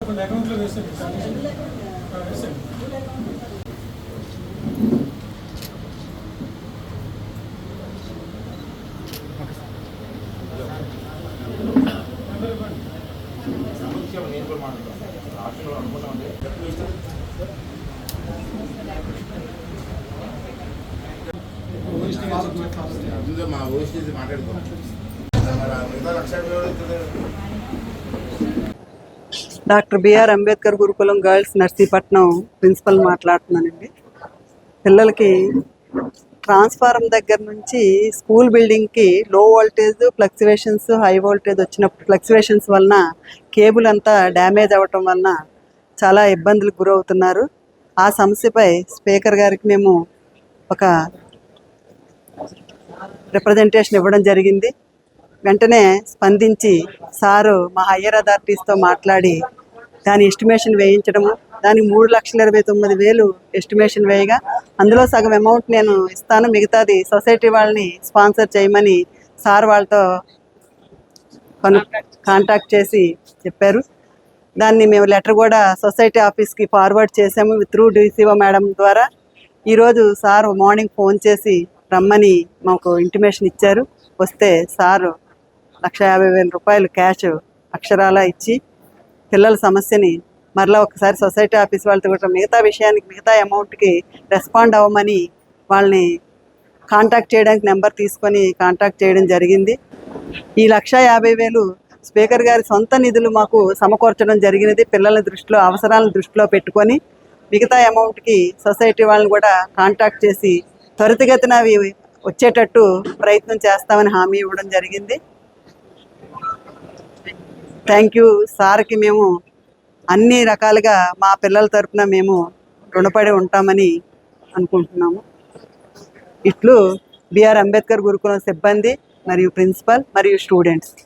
మా ఓసి మాట్లాడుకోవాలి. Doctor BR Ambedkar గురుకులం గర్ల్స్ నర్సీపట్నం ప్రిన్సిపల్ మాట్లాడుతున్నానండి. పిల్లలకి ట్రాన్స్ఫారం దగ్గర నుంచి స్కూల్ బిల్డింగ్కి లో వోల్టేజ్ ఫ్లక్చువేషన్స్, హై వోల్టేజ్ వచ్చినప్పుడు ఫ్లక్చువేషన్స్ వలన కేబుల్ అంతా డ్యామేజ్ అవ్వటం వలన చాలా ఇబ్బందులకు గురవుతున్నారు. ఆ సమస్యపై స్పీకర్ గారికి మేము ఒక రిప్రజెంటేషన్ ఇవ్వడం జరిగింది. వెంటనే స్పందించి సారు మా హయ్యర్ అథారిటీస్తో మాట్లాడి దాని ఎస్టిమేషన్ వేయించడము, దానికి 3,29,000 ఎస్టిమేషన్ వేయగా అందులో సగం అమౌంట్ నేను ఇస్తాను, మిగతాది సొసైటీ వాళ్ళని స్పాన్సర్ చేయమని సార్ వాళ్ళతో కాంటాక్ట్ చేసి చెప్పారు. దాన్ని మేము లెటర్ కూడా సొసైటీ ఆఫీస్కి ఫార్వర్డ్ చేసాము త్రూ డిసిఓ మేడం ద్వారా. ఈరోజు సార్ మార్నింగ్ ఫోన్ చేసి రమ్మని మాకు ఇంటిమేషన్ ఇచ్చారు. వస్తే సారు 1,50,000 రూపాయలు క్యాష్ అక్షరాలా ఇచ్చి పిల్లల సమస్యని మరలా ఒకసారి సొసైటీ ఆఫీస్ వాళ్ళతో కూడా మిగతా అమౌంట్కి రెస్పాండ్ అవ్వమని వాళ్ళని కాంటాక్ట్ చేయడానికి నెంబర్ తీసుకొని కాంటాక్ట్ చేయడం జరిగింది. ఈ 1,50,000 స్పీకర్ గారి సొంత నిధులు మాకు సమకూర్చడం జరిగినది. పిల్లల దృష్టిలో అవసరాలను దృష్టిలో పెట్టుకొని మిగతా అమౌంట్కి సొసైటీ వాళ్ళని కూడా కాంటాక్ట్ చేసి త్వరితగతిన అవి వచ్చేటట్టు ప్రయత్నం చేస్తామని హామీ ఇవ్వడం జరిగింది. థ్యాంక్ యూ సార్కి మేము అన్ని రకాలుగా మా పిల్లల తరఫున మేము రుణపడి ఉంటామని అనుకుంటున్నాము. ఇట్లు బిఆర్ అంబేద్కర్ గురుకులం సిబ్బంది మరియు ప్రిన్సిపల్ మరియు స్టూడెంట్స్.